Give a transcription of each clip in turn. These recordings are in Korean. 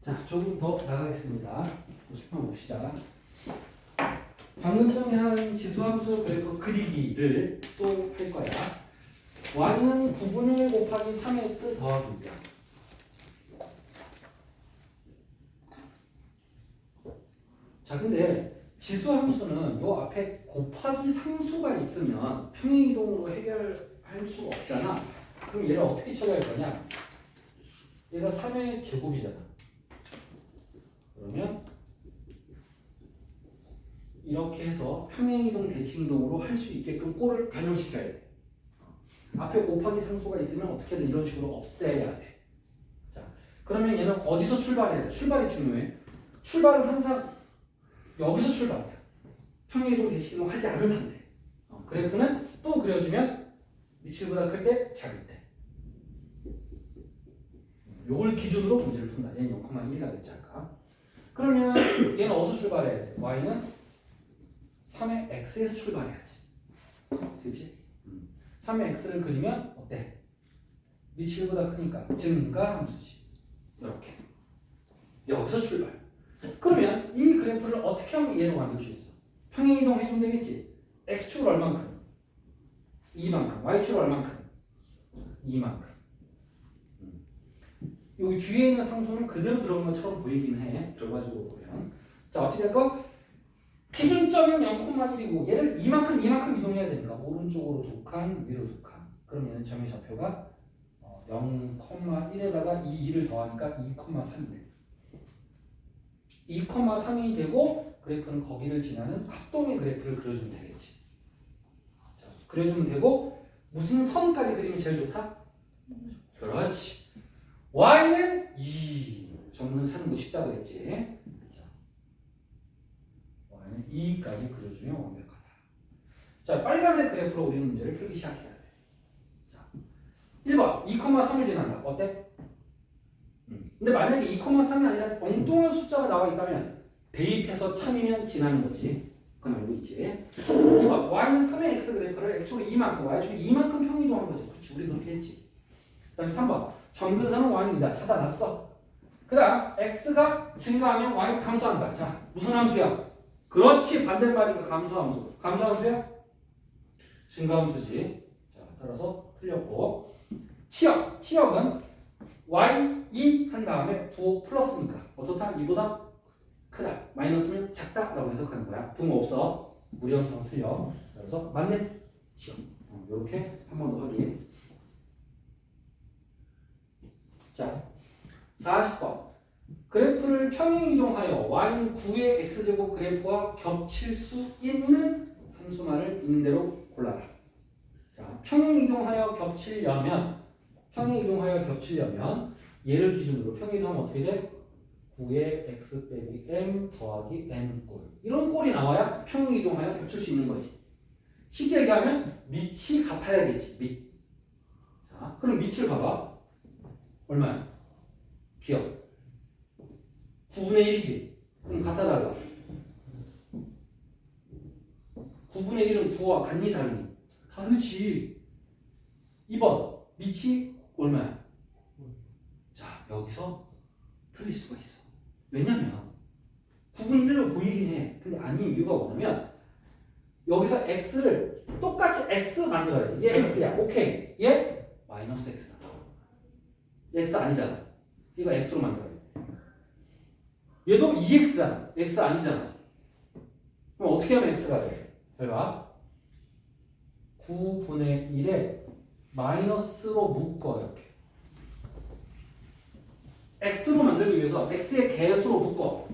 자, 조금 더 나가겠습니다. 50번 봅시다. 방금 전에 한 지수함수 그래프 그리기를 또 할 거야. y는 9분의 1 곱하기 3x 더하기 2야. 자, 근데 지수함수는 요 앞에 곱하기 상수가 있으면 평행이동으로 해결할 수가 없잖아. 그럼 얘를 어떻게 처리할 거냐? 얘가 3의 제곱이잖아. 그러면 이렇게 해서 평행이동 대칭이동으로 할 수 있게끔 꼴을 반영시켜야 돼. 앞에 곱하기 상수가 있으면 어떻게든 이런 식으로 없애야 돼. 자, 그러면 얘는 어디서 출발해야 돼? 출발이 중요해. 출발은 항상 여기서 출발이야. 평행이동 대칭이동 하지 않은 상태. 그래프는 또 그려주면 밑줄보다 클 때, 작을 때. 요걸 기준으로 문제를 푼다. 얘는 0,1가 되지 않을까? 그러면 얘는 어디서 출발해야 돼? y는 3의 x에서 출발해야지. 그치? 3의 x를 그리면 어때? 밑줄보다 크니까 증가함수지. 이렇게. 여기서 출발. 그러면 이 그래프를 어떻게 하면 얘로 만들 수 있어? 평행이동 해주면 되겠지? x축을 얼만큼? 2만큼. y축을 얼만큼? 2만큼. 여기 뒤에 있는 상수는 그대로 들어간 것처럼 보이긴 해. 결과적으로 보면. 자, 어찌됐건 기준점은 0,1이고 얘를 이만큼 이동해야 되니까 오른쪽으로 2칸, 위로 2칸. 그럼 얘는 점의 좌표가 0,1에다가 이 2를 더하니까 2,3이 2,3이 되고 그래프는 거기를 지나는 합동의 그래프를 그려주면 되겠지. 자, 그려주면 되고 무슨 선까지 그리면 제일 좋다? 그렇지. y는 2. 정근 찾는 거 쉽다 그랬지. 자, y는 2까지 그려주면 완벽하다. 자, 빨간색 그래프로 우리는 문제를 풀기 시작해야 돼. 자, 1번 2,3을 지난다. 어때? 근데 만약에 2,3이 아니라 엉뚱한 숫자가 나와 있다면 대입해서 참이면 지나는 거지. 그건 알고 있지. 2번 y는 3의 x 그래프를 x축으로 2만큼, y축으로 2만큼 평이동한 거지. 그렇지, 우리 그렇게 했지. 그 다음에 3번 정근사는 y입니다. 찾아놨어. 그 다음 x가 증가하면 y 감소한다. 자, 무슨 함수야? 그렇지, 반대말이니까 감소함수. 감소함수야? 증가함수지. 자, 따라서 틀렸고. 치역은 y 2 한 다음에 부호 플러스니까 어떻다? 2보다 크다. 마이너스면 작다 라고 해석하는 거야. 등호 없어. 무리함수가 틀려. 그래서 맞네. 치역. 이렇게 한 번 더 확인. 자, 40번. 그래프를 평행이동하여 y는 9의 x제곱 그래프와 겹칠 수 있는 함수만을 있는 대로 골라라. 자, 평행이동하여 겹치려면 얘를 기준으로 평행이동하면 어떻게 돼? 9의 x 빼기 m 더하기 n 꼴. 이런 꼴이 나와야 평행이동하여 겹칠 수 있는 거지. 쉽게 얘기하면 밑이 같아야겠지. 밑. 자, 그럼 밑을 봐봐. 얼마야? 기억. 9분의 1이지. 그럼 같아 달라. 9분의 1은 9와 같니 다르니? 다르지. 2번. 밑이 얼마야? 자, 여기서 틀릴 수가 있어. 왜냐면 9분의 1로 보이긴 해. 근데 아닌 이유가 뭐냐면 여기서 x를 똑같이 x 만들어야 돼. 얘 x야. 오케이. 얘 마이너스 x다. 얘 x 아니잖아. 이거 x로 만들어야 돼. 얘도 2x잖아. x 아니잖아. 그럼 어떻게 하면 x가 돼? 잘 봐. 9분의 1에 마이너스로 묶어. 이렇게. x로 만들기 위해서 x의 개수로 묶어.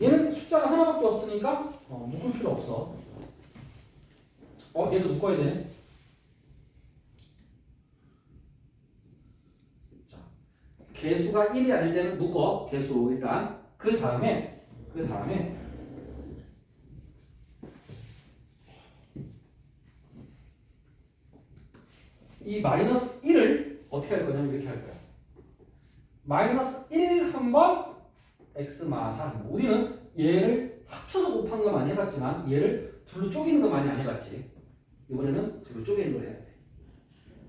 얘는 숫자가 하나밖에 없으니까 묶을 필요 없어. 얘도 묶어야 되네. 자, 개수가 1이 아닐 때는 묶어. 개수로 일단. 그 다음에 이 마이너스 1을 어떻게 할 거냐면 이렇게 할 거야. 마이너스 1 한번 x 마사. 우리는 얘를 합쳐서 곱하는 거 많이 해봤지만 얘를 둘로 쪼개는 거 많이 안 해봤지. 이번에는 둘로 쪼개는 걸 해야 돼.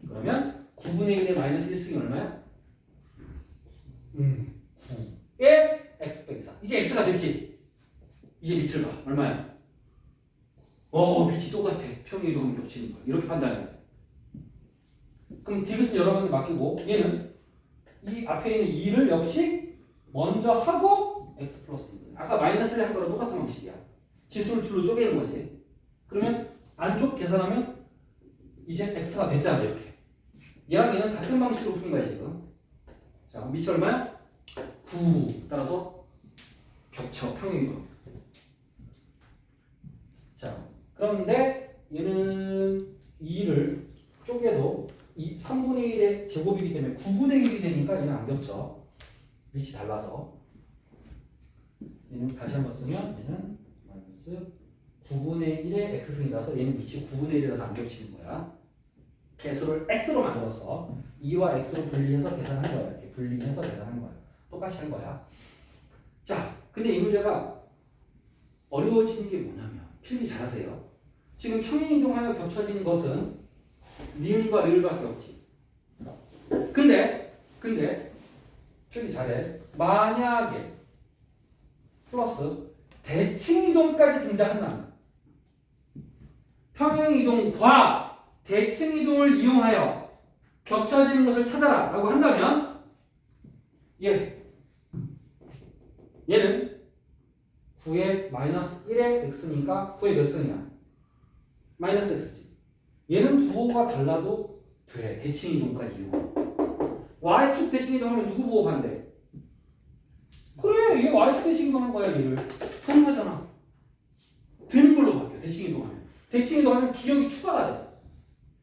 그러면 9분의 1의 마이너스 1승이 얼마야? 9에 x가 됐지. 이제 밑을 봐. 얼마야? 밑이 똑같아. 평행이동은 겹치는 거야. 이렇게 판단해. 그럼 디귿은 여러분이 맡기고 얘는 이 앞에 있는 2를 역시 먼저 하고 x 플러스 2. 아까 마이너스를 한 거랑 똑같은 방식이야. 지수를 둘로 쪼개는 거지. 그러면 안쪽 계산하면 이제 x가 됐잖아. 이렇게. 얘랑 얘는 같은 방식으로 푼 거야 지금. 자, 밑이 얼마야? 9. 따라서 겹쳐. 평행이동. 자, 그런데 얘는 2를 쪼개도 3분의 1의 제곱이기 때문에 9분의 1이 되니까 얘는 안 겹쳐. 밑이 달라서. 얘는 다시 한번 쓰면 얘는 마이너스 9분의 1의 x승이라서 얘는 밑이 9분의 1이라서 안 겹치는 거야. 개수를 x로 만들어서 2와 x로 분리해서 계산한 거야. 이렇게 분리해서 계산한 거야. 똑같이 한 거야. 자, 근데 이 문제가 어려워지는 게 뭐냐면 필기 잘하세요. 지금 평행이동하여 겹쳐진 것은 니은과 르밖에 없지. 근데 필기 잘해. 만약에 플러스 대칭이동까지 등장한다면 평행이동과 대칭이동을 이용하여 겹쳐지는 것을 찾아라 라고 한다면 얘는 9의 마이너스 1의 x니까 9의 몇 승이야? 마이너스 x지. 얘는 부호가 달라도 돼. 대칭이동까지 이용하면. y축 대칭이동하면 누구 부호간대? 그래, 얘 y축 대칭이동한 거야. 얘를 통하잖아. 되는 걸로 바뀌어. 대칭이동하면. 대칭이동하면 기억이 추가가 돼.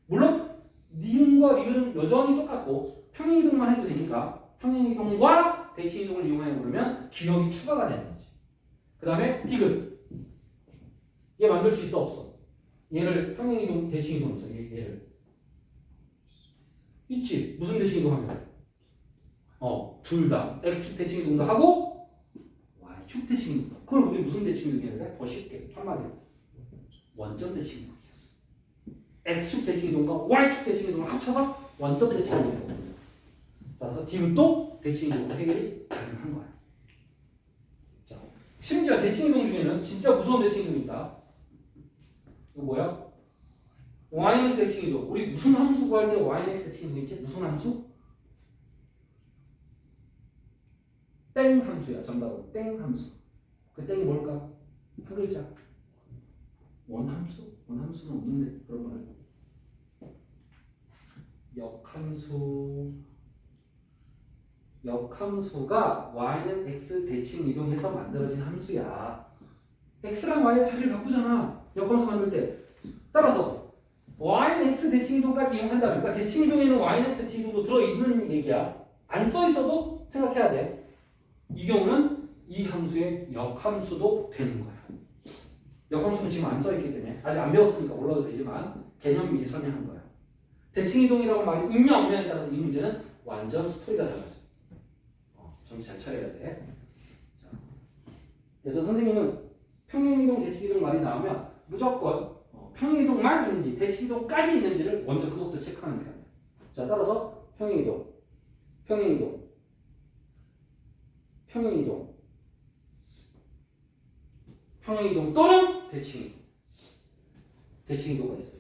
물론 니은과 리은은 여전히 똑같고 평행이동만 해도 되니까 평행이동과 대칭이동을 이용하여 그러면 기억이 추가가 되는 거지. 그 다음에 디귿. 얘 만들 수 있어 없어? 얘를 평행이동 대칭이동에서 얘를 있지. 무슨 대칭이동하면? 둘 다 x축 대칭이동도 하고 y축 대칭이동도. 그럼 우리 무슨 대칭이동이야? 돼? 더 쉽게 한마디로 원점 대칭이동이야. x축 대칭이동과 y축 대칭이동을 합쳐서 원점 대칭이동이야. 따라서 디귿도 대칭이동으로 해결이 가능한 거야. 자, 심지어 대칭이동 중에는 진짜 무서운 대칭이동이 있다. 이거 뭐야? yx 대칭이동. 우리 무슨 함수 구할 때 yx 대칭이동 있지? 무슨 함수? 땡 함수야. 정답은 땡 함수. 그 땡이 뭘까? 한 글자. 원함수? 원함수는 없는데 그런 거는 역함수가 y는 x 대칭 이동해서 만들어진 함수야. x랑 y의 자리를 바꾸잖아. 역함수 만들 때. 따라서 y는 x 대칭 이동까지 이용한다면, 그러니까 대칭 이동에는 y는 x 대칭 이동도 들어있는 얘기야. 안 써 있어도 생각해야 돼. 이 경우는 이 함수의 역함수도 되는 거야. 역함수는 지금 안 써 있기 때문에 아직 안 배웠으니까 몰라도 되지만 개념 미리 설명한 거야. 대칭 이동이라고 말이 있냐 없냐에 따라서 이 문제는 완전 스토리가 달라져. 정신 잘 차려야 돼. 자, 그래서 선생님은 평행이동, 대칭이동 말이 나오면 무조건 평행이동만 있는지 대칭이동까지 있는지를 먼저 그것부터 체크하는 거야. 자, 따라서 평행이동 또는 대칭이동가 있어.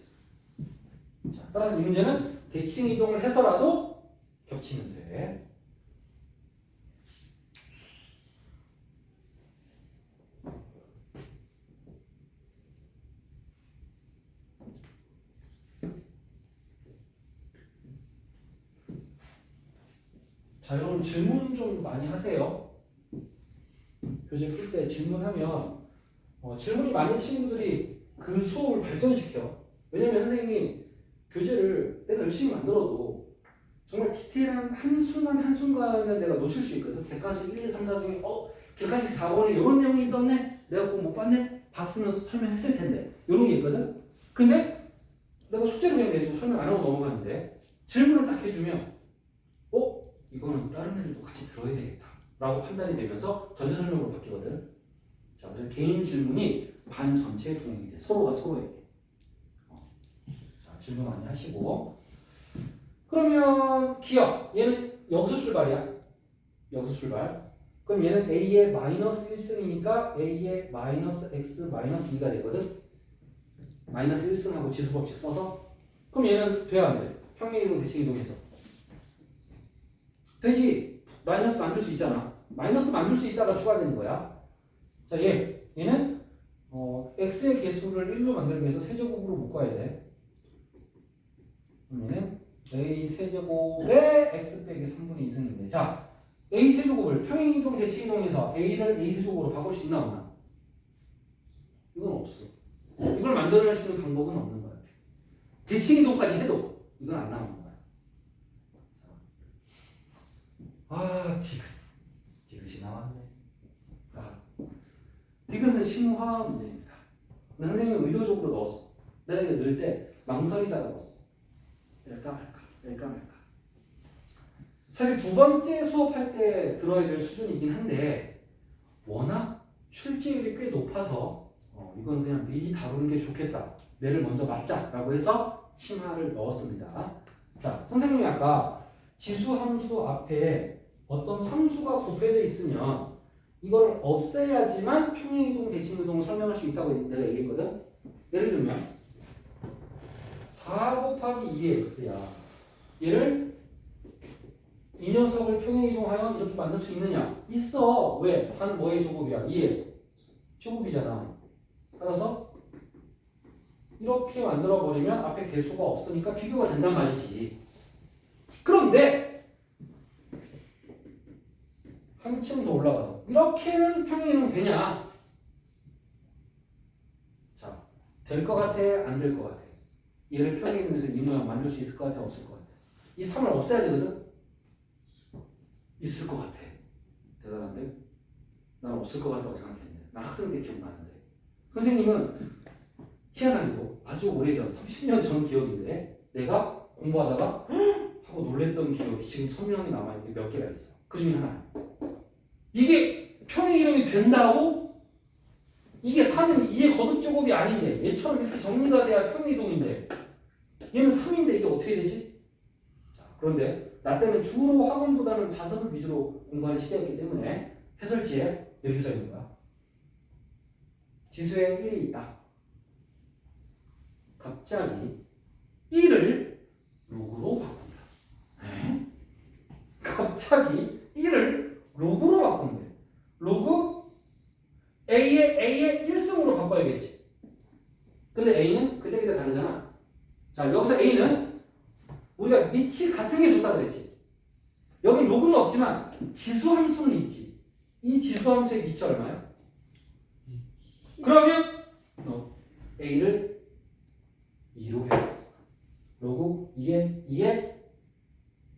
자, 따라서 이 문제는 대칭이동을 해서라도 겹치면 돼. 자, 여러분 질문 좀 많이 하세요. 교재 풀 때 질문하면 질문이 많은 친구들이 그 수업을 발전시켜. 왜냐면 선생님이 교재를 내가 열심히 만들어도 정말 디테일한 한순간을 내가 놓칠 수 있거든. 객관식 1, 2, 3, 4 중에 객관식 4번에 이런 내용이 있었네? 내가 그거 못 봤네? 봤으면 설명했을 텐데 이런 게 있거든. 근데 내가 숙제로 그냥 내주고 설명 안 하고 넘어가는데 질문을 딱 해주면 이거는 다른 애들도 같이 들어야 되겠다 라고 판단이 되면서 전자설명으로 바뀌거든. 자, 그래서 개인 질문이 반 전체에 도움이 돼. 서로가 서로에게. 자, 질문 많이 하시고. 그러면 기억. 얘는 여기서 출발이야. 여기서 출발. 그럼 얘는 a의 마이너스 1승이니까 a의 마이너스 x 마이너스 2가 되거든. 마이너스 1승하고 지수법칙 써서. 그럼 얘는 돼야 안 돼? 평행이동 대칭이동해서. 되지. 마이너스 만들 수 있잖아. 마이너스 만들 수 있다가 추가되는 거야. 자, 얘는 x의 개수를 1로 만들기 위해서 세제곱으로 묶어야 돼. 그럼 얘는 a 세제곱에 x 빼기 3분의 2승인데, 자, a 세제곱을 평행이동 대칭이동해서 a를 a 세제곱으로 바꿀 수 있나 없나? 이건 없어. 이걸 만들어낼 수 있는 방법은 없는 거야. 대칭이동까지 해도 이건 안 나오는 거야. 아, 디귿이 나왔네. 디귿은 심화 문제입니다. 선생님이 의도적으로 넣었어. 내가 이거 넣을 때 망설이다가 넣었어. 낼까 말까. 사실 두 번째 수업할 때 들어야 될 수준이긴 한데 워낙 출제율이 꽤 높아서 이건 그냥 미리 다루는 게 좋겠다. 뇌를 먼저 맞자라고 해서 심화를 넣었습니다. 자, 선생님이 아까 지수 함수 앞에 어떤 상수가 곱해져 있으면 이걸 없애야지만 평행이동 대칭이동을 설명할 수 있다고 내가 얘기했거든. 예를 들면 4 곱하기 2의 x야. 얘를 이 녀석을 평행이동하여 이렇게 만들 수 있느냐? 있어. 왜? 4는 뭐의 제곱이야? 2의 제곱이잖아. 따라서 이렇게 만들어버리면 앞에 개수가 없으니까 비교가 된단 말이지. 그런데 한층 더 올라가서 이렇게는 평행이동 되냐? 자, 될 것 같아? 안 될 것 같아? 얘를 평행이동해서 이 모양 만들 수 있을 것 같아? 없을 것 같아? 이 3을 없애야 되거든? 있을 것 같아. 대단한데? 난 없을 것 같다고 생각했는데. 난 학생 때 기억나는데. 선생님은 희한하게도 아주 오래전 30년 전 기억인데 내가 공부하다가 하고 놀랬던 기억이 지금 선명히 남아있는 게 몇 개가 있어. 그 중에 하나야. 이게 평행이동이 된다고? 이게 4는 2의 거듭제곱이 아닌데 얘처럼 이렇게 정리가 돼야 평행이동인데 얘는 3인데 이게 어떻게 되지? 자, 그런데 나 때는 주로 학원보다는 자습을 위주로 공부하는 시대였기 때문에 해설지에 이렇게 써 있는 거야. 지수에 1이 있다. 갑자기 1을 로그로 바꾼다. 에? 갑자기 1을 로그로 바꾼대. 로그 A의 1승으로 바꿔야겠지. 근데 A는 그때그때 다르잖아. 자, 여기서 A는 우리가 밑이 같은 게 좋다 그랬지. 여기 로그는 없지만 지수 함수는 있지. 이 지수 함수의 밑이 얼마야? 그러면 A를 2로 해. 로그 2의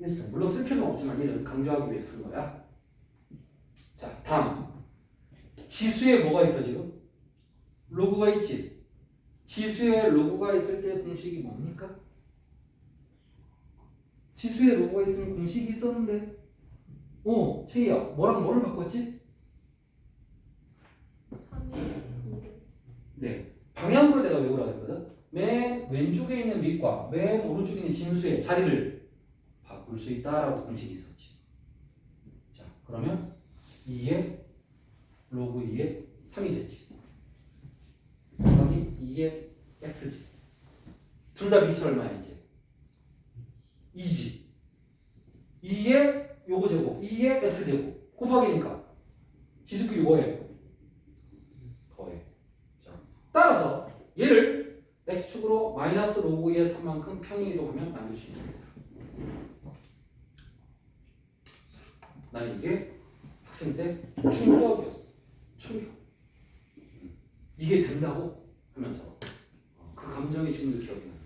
1승. 물론 쓸 필요는 없지만 얘는 강조하기 위해서 쓴 거야. 자, 다음. 지수에 뭐가 있어 지금? 로그가 있지. 지수에 로그가 있을 때 공식이 뭡니까? 지수에 로그가 있으면 공식이 있었는데. 채희야, 뭐랑 뭐를 바꿨지? 3의 2를. 네, 방향으로 내가 외우라고 했거든. 맨 왼쪽에 있는 밑과 맨 오른쪽에 있는 진수의 자리를 바꿀 수 있다라고 공식이 있었지. 자, 그러면 2의 로그 2의 3이 됐지. 곱하기 2의 x지. 둘 다 밑이 얼마야 이제? 2지. 2의 요거 제곱, 2의 x 제곱 곱하기니까 지수끼리 뭐해? 더해. 자, 따라서 얘를 x축으로 마이너스 로그 2의 3만큼 평행이동하면 만들 수 있습니다. 나는 이게 학생 때 충격이었어. 충격. 이게 된다고 하면서 그 감정이 지금도 기억이 나요.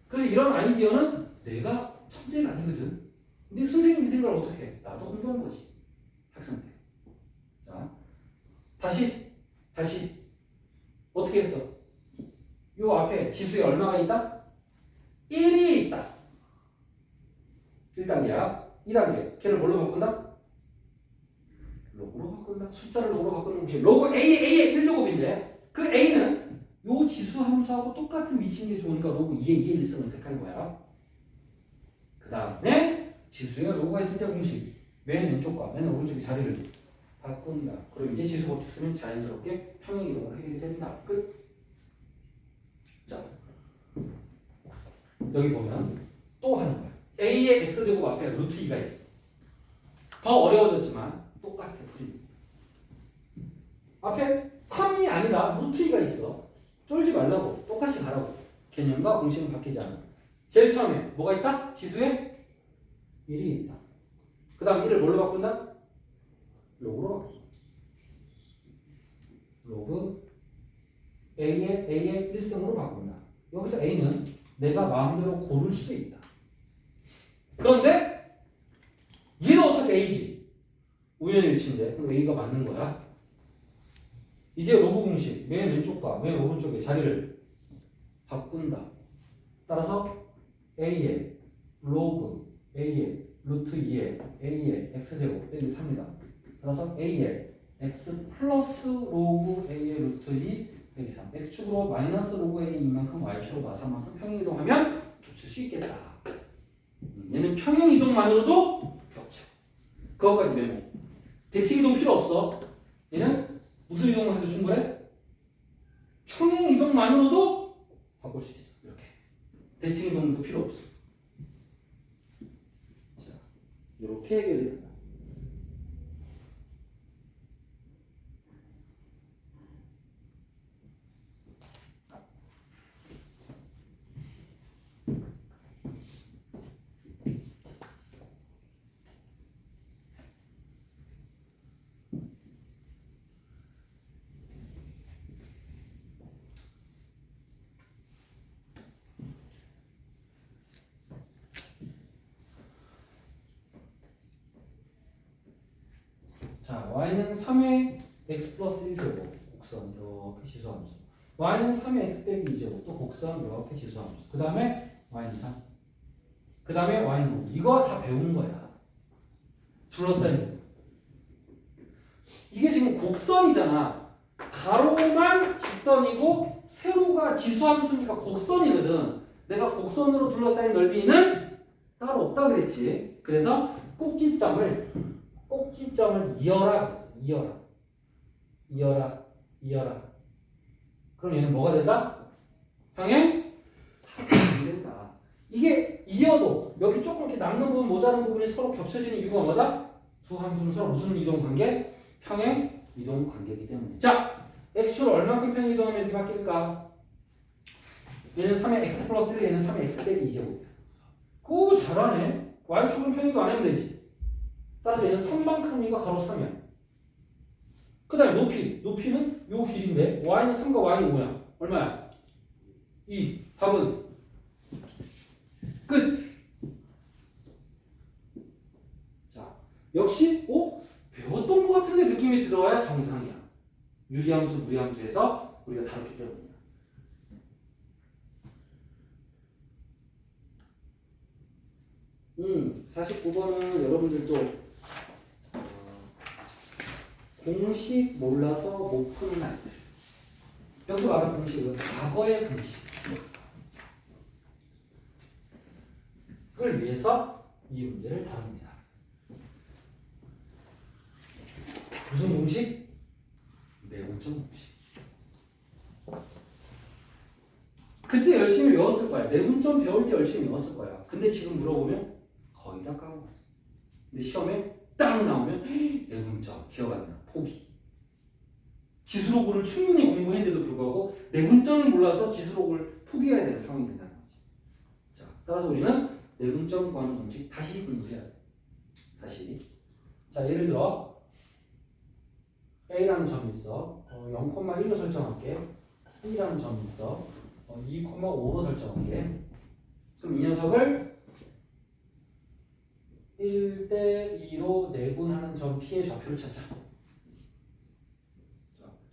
그래서 이런 아이디어는 내가 천재가 아니거든. 근데 선생님이 생각을 어떻게 해? 나도 공부한 거지. 학생 때. 자, 다시 어떻게 했어? 요 앞에 지수에 얼마가 있다? 1이 있다. 1단계야. 2단계. 걔를 뭘로 바꾼다? 로그로 바꾼다. 숫자를 로그로 바꾸는 공식. 로그 A의 1제곱인데 그 A는 요 지수 함수하고 똑같은 위치인 게 좋으니까 로그 2의 1승을 택한 거야. 그 다음에 지수에 로그가 있을 때 공식. 맨 왼쪽과 맨 오른쪽의 자리를 바꾼다. 그럼 이제 지수 법칙 쓰면 자연스럽게 평행 이동을 해결이 됩니다. 끝. 자, 여기 보면 또 하는 거야. a의 x제곱 앞에 루트 2가 있어. 더 어려워졌지만 똑같아 풀이. 앞에 3이 아니라 루트 2가 있어. 쫄지 말라고. 똑같이 가라고. 개념과 공식은 바뀌지 않아. 제일 처음에 뭐가 있다? 지수에 1이 있다. 그 다음 1을 뭘로 바꾼다? 로그로 바꾼다. 로그 A의 1승으로 바꾼다. 여기서 A는 내가 마음대로 고를 수 있다. 그런데 얘도 어차피 A지. 우연일치인데 그럼 A가 맞는 거야. 이제 로그 공식 맨 왼쪽과 맨 오른쪽에 자리를 바꾼다. 따라서 A의 로그 A의 루트 2의 A의 x제곱 빼기 3이다. 따라서 A의 x 플러스 로그 A의 루트 2 빼기 3. x축으로 마이너스 로그 A 이만큼 y축으로 마사만큼 평행이동하면 겹칠 수 있겠다. 얘는 평행이동만으로도 겹쳐. 그것까지 메모. 대칭이동 필요 없어. 얘는 무슨 이동만 해도 충분해? 평행이동만으로도 바꿀 수 있어. 이렇게. 대칭이동도 필요 없어. 자, 이렇게 해결이 된다. 자, y는 3의 x 플러스 1제곱 곡선 이렇게 지수함수. y는 3의 x 빼기 2제곱 또 곡선 이렇게 지수함수. 그 다음에 y는 3. 그 다음에 y는 5. 이거 다 배운 거야. 둘러싸인. 이게 지금 곡선이잖아. 가로만 직선이고 세로가 지수함수니까 곡선이거든. 내가 곡선으로 둘러싸인 넓이는 따로 없다 그랬지. 그래서 꼭지점을 이어라 그랬어. 이어라. 그럼 얘는 뭐가 된다? 평행 사변이 된다. 이게 이어도 여기 조금 이렇게 남는 부분 모자란 부분이 서로 겹쳐지는 이유가 뭐다? 두 함수는 서로 무슨 이동 관계? 평행 이동 관계이기 때문에. 자, x축을 얼마큼 평행 이동하면 이렇게 바뀔까? 얘는 3의 x 플러스 1, 얘는 3의 x 빼기 2제곱. 그거 잘하네. y축은 평행 이동 안 하면 되지. 따라서 얘는 3만큼이가 가로 3이야. 그 다음에 높이는 요 길인데 y는 3과 y는 5야. 얼마야? 2. 답은 끝. 자, 역시 배웠던 것 같은데 느낌이 들어야 정상이야. 유리함수, 무리함수에서 우리가 다뤘기 때문이야. 음, 49번은 여러분들도 공식 몰라서 못 푸는 아이들. 여기서 말하는 공식은 과거의 공식. 그걸 위해서 이 문제를 다룹니다. 무슨 공식? 내분점 공식. 그때 열심히 외웠을 거야. 내분점 배울 때 열심히 외웠을 거야. 근데 지금 물어보면 거의 다 까먹었어. 근데 시험에 딱 나오면 내분점 기억 안 나. 포기. 지수로그를 충분히 공부했는데도 불구하고 내분점을 몰라서 지수로그를 포기해야 되는 상황이 된다는 거지. 자, 따라서 우리는 내분점 구하는 공식 다시 공부해야 돼. 다시. 자, 예를 들어 A라는 점이 있어. 0,1로 설정할게. B라는 점이 있어. 2,5로 설정할게. 그럼 이 녀석을 1대2로 내분하는 점 P의 좌표를 찾자.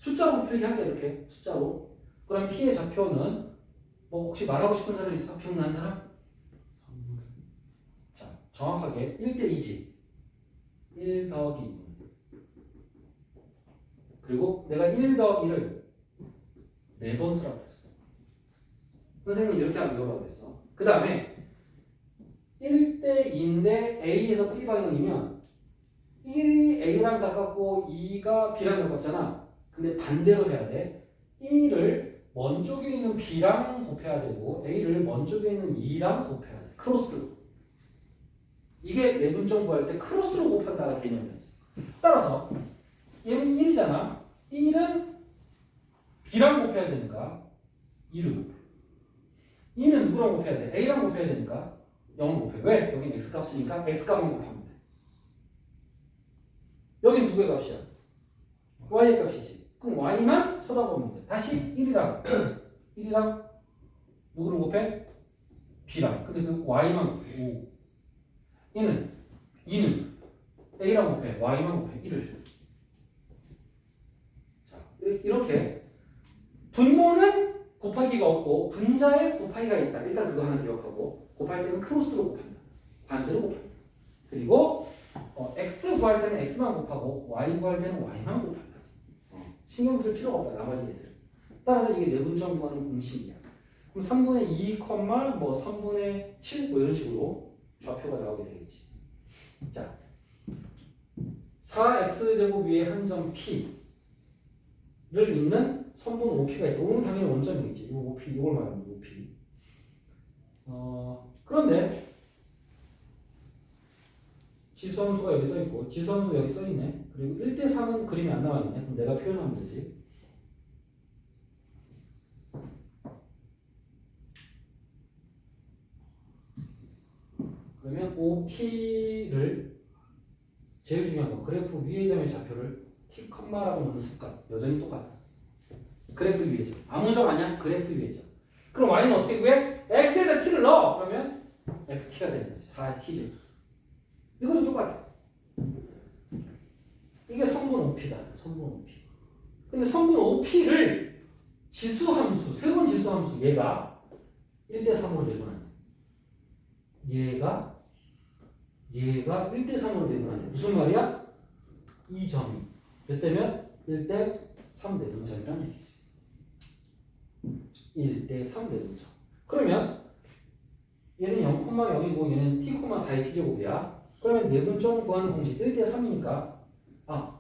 숫자로 필기할게. 이렇게 숫자로. 그럼 P의 좌표는 뭐 혹시 말하고 싶은 사람 있어? 기억나는 사람? 자, 정확하게 1대2지. 1 더하기 2분. 그리고 내가 1 더하기를 4번 쓰라고 했어. 선생님은 이렇게 외우라고 했어. 그 다음에 1대2인데 A에서 B 방향이면 1이 A랑 가깝고 2가 B랑 가깝잖아. 근데 반대로 해야 돼. 1을 먼 쪽에 있는 B랑 곱해야 되고 A를 먼 쪽에 있는 2랑 곱해야 돼. 크로스로. 이게 내분점 구할 때 크로스로 곱한다는 개념이었어. 따라서 얘는 1이잖아. 1은 B랑 곱해야 되니까 2를 곱해. 2는 누구랑 곱해야 돼? A랑 곱해야 되니까 0을 곱해. 왜? 여긴 X값이니까 X값만 곱하면 돼. 여긴 누구의 값이야? Y의 값이지. 그럼 Y만 쳐다보면 돼. 다시 1이랑 1이랑 누구를 곱해? B랑. 근데 그 Y만 곱해. 5. 얘는 A랑 곱해. Y만 곱해. 1을. 자, 이렇게 분모는 곱하기가 없고 분자에 곱하기가 있다. 일단 그거 하나 기억하고 곱할 때는 크로스로 곱한다. 반대로 곱한다. 그리고 x 구할 때는 x만 곱하고 y 구할 때는 y만 곱한다. 신경 쓸 필요가 없다. 나머지 애들. 따라서 이게 내분점 구하는 공식이야. 그럼 3분의 2, 뭐 3분의 7 뭐 이런 식으로 좌표가 나오게 되겠지. 자, 4x제곱 위에 한 점 p를 있는 선분 OP가 있다. 오는 당연히 원점이겠지. 이 OP, 이걸 말하는 OP. 그런데 지수함수가 여기 써있고 지수함수 여기 써있네. 그리고 1대3은 그림이 안 나와있네. 그럼 내가 표현하면 되지. 그러면 OP를 제일 중요한 거 그래프 위의 점의 좌표를 T, 라고 넣는 습관 여전히 똑같아. 그래프 위의 점 아무 점 아니야? 그래프 위의 점. 그럼 Y는 어떻게 구해? X에다 T를 넣어. 그러면 FT가 되는 거지. 4T죠. 이것도 똑같아. 이게 성분 OP다. 성분 OP. 근데 성분 OP를 지수함수, 새로운 지수함수 얘가 1대3으로 내분한다. 얘가 1대3으로 내분한다. 무슨 말이야? 이 점이 몇 대면? 1대3 내분점이라는 얘기지. 1대3 내분점. 그러면 얘는 0,0이고 얘는 t,4의 t제곱이야. 그러면 내분점 구하는 공식 1대3이니까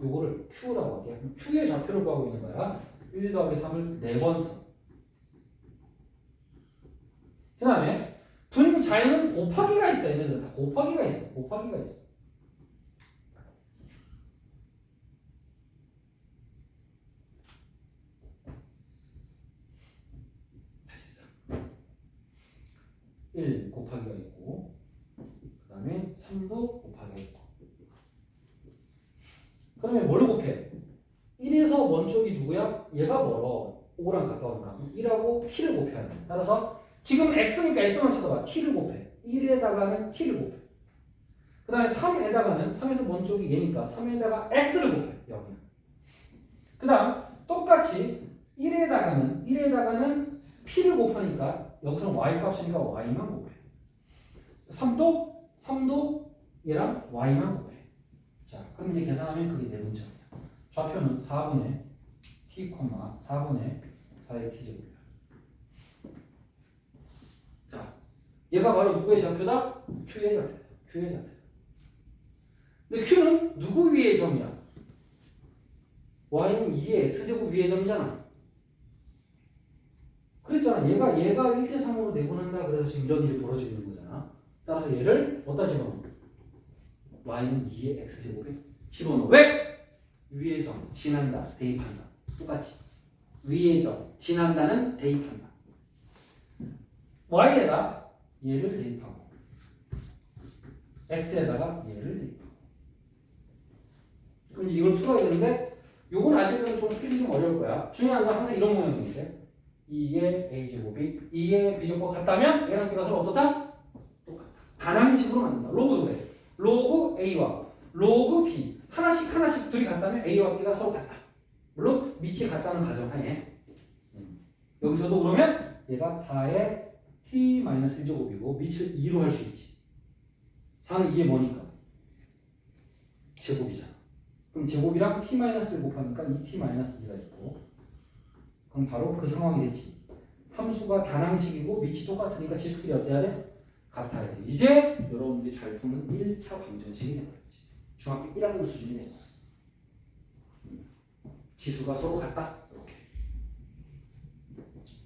요거를 Q라고 할게. Q의 좌표를 구하고 있는 거야. 1 더하기 3을 4번 써. 그 다음에 분자에는 곱하기가 있어. 얘네들은 다 곱하기가 있어. 곱하기가 있어. 됐어. 1 곱하기가 있고 그 다음에 3도 곱하기가 있고. 그러면 뭘 곱해? 1에서 먼 쪽이 누구야? 얘가 멀어. 5랑 가까운가? 1하고 P를 곱해야 돼. 따라서 지금 X니까 X만 쳐다봐. T를 곱해. 1에다가는 T를 곱해. 그 다음에 3에다가는 3에서 먼 쪽이 얘니까 3에다가 X를 곱해. 0이야. 그 다음 똑같이 1에다가는 P를 곱하니까 여기서는 Y 값이니까 Y만 곱해. 3도 얘랑 Y만 곱해. 자, 그럼 이제 계산하면 그게 내분점이야. 좌표는 4분의 t, 4분의 4의 t제곱이야. 자, 얘가 바로 누구의 좌표다? Q의 좌표다. Q의 좌표. 근데 Q는 누구 위의 점이야? Y는 2의 X제곱 위의 점이잖아. 그랬잖아. 얘가 1대3으로 내분한다. 그래서 지금 이런 일이 벌어지고 있는 거잖아. 따라서 얘를 어디다 집어넣어? Y는 2의 X제곱에 집어넣어. 왜? 위의 점, 지난다, 대입한다. 똑같이. 위의 점, 지난다는 대입한다. Y에다 얘를 대입하고 X에다가 얘를 대입하고. 그럼 이걸 풀어야 되는데 요건 아직은 좀 풀기 좀 어려울 거야. 중요한 건 항상 이런 모양인데 2의 A제곱이 2의 B제곱과 같다면 얘랑 B가 서로 어떻다? 똑같다. 단항식으로 만든다. 로그도 해. 로그 A와 로그 B 하나씩 둘이 같다면 A와 B가 서로 같다. 물론 밑이 같다는 가정하에 여기서도 그러면 얘가 4의 t-1제곱이고 밑을 2로 할 수 있지. 4는 2에 뭐니까? 제곱이잖아. 그럼 제곱이랑 t-를 곱하니까 2t-2가 있고 그럼 바로 그 상황이 됐지. 함수가 단항식이고 밑이 똑같으니까 지수끼리 어때야 돼? 같아야 돼. 이제 여러분들이 잘 푸는 1차 방정식이 되는 거지. 중학교 1학년 수준이 되는 거야. 지수가 서로 같다. 이렇게.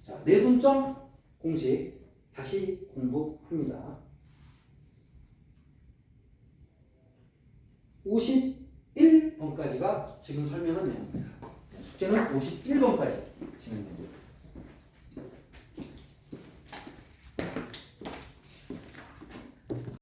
자, 내분점 공식 다시 공부합니다. 51번까지가 지금 설명한 내용입니다. 숙제는 51번까지.